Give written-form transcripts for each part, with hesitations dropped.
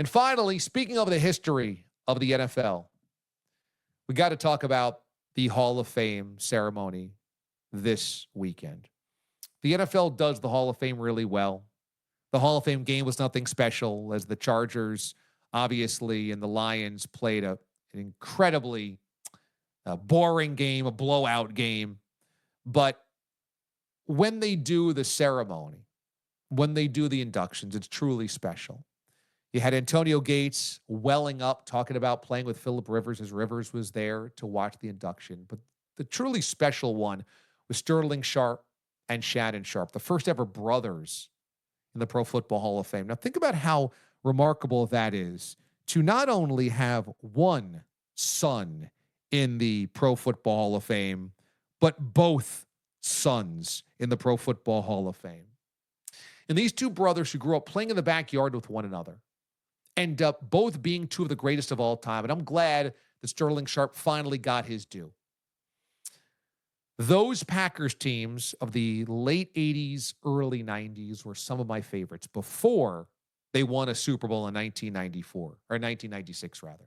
And finally, speaking of the history of the NFL, we got to talk about the Hall of Fame ceremony this weekend. The NFL does the Hall of Fame really well. The Hall of Fame game was nothing special, as the Chargers, obviously, and the Lions played an incredibly boring game, a blowout game. But when they do the ceremony, when they do the inductions, it's truly special. You had Antonio Gates welling up, talking about playing with Phillip Rivers as Rivers was there to watch the induction. But the truly special one was Sterling Sharpe and Shannon Sharpe, the first ever brothers in the Pro Football Hall of Fame. Now, think about how remarkable that is to not only have one son in the Pro Football Hall of Fame, but both sons in the Pro Football Hall of Fame. And these two brothers who grew up playing in the backyard with one another end up both being two of the greatest of all time. And I'm glad that Sterling Sharpe finally got his due. Those Packers teams of the late 80s, early 90s were some of my favorites before they won a Super Bowl in 1994, or 1996, rather.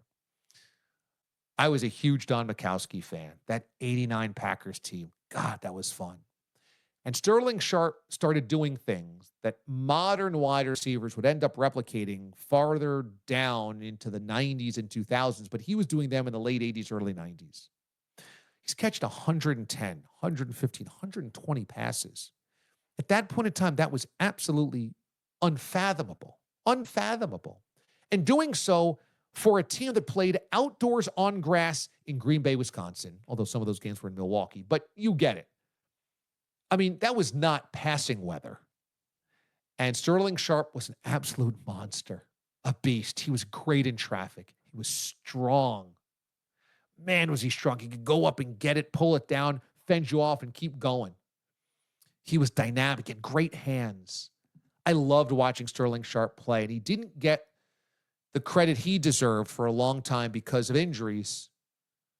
I was a huge Don Majkowski fan. That 89 Packers team, God, that was fun. And Sterling Sharpe started doing things that modern wide receivers would end up replicating farther down into the 90s and 2000s, but he was doing them in the late 80s, early 90s. He's catching 110, 115, 120 passes. At that point in time, that was absolutely unfathomable. Unfathomable. And doing so for a team that played outdoors on grass in Green Bay, Wisconsin, although some of those games were in Milwaukee, but you get it. I mean, that was not passing weather. And Sterling Sharpe was an absolute monster, a beast. He was great in traffic. He was strong. Man, was he strong. He could go up and get it, pull it down, fend you off, and keep going. He was dynamic, he had great hands. I loved watching Sterling Sharpe play, and he didn't get the credit he deserved for a long time because of injuries,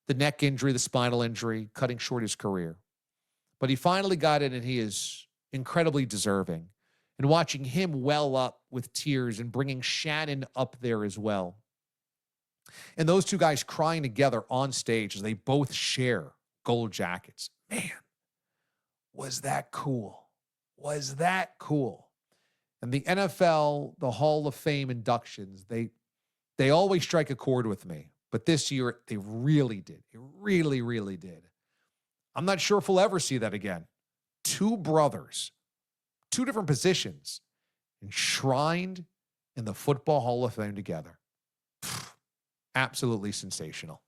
the neck injury, the spinal injury, cutting short his career. But he finally got it, and he is incredibly deserving. And watching him well up with tears and bringing Shannon up there as well. And those two guys crying together on stage as they both share gold jackets. Man, was that cool. Was that cool. And the NFL, the Hall of Fame inductions, they always strike a chord with me. But this year, they really did. It really, really did. I'm not sure if we'll ever see that again. Two brothers, two different positions, enshrined in the Football Hall of Fame together. Absolutely sensational.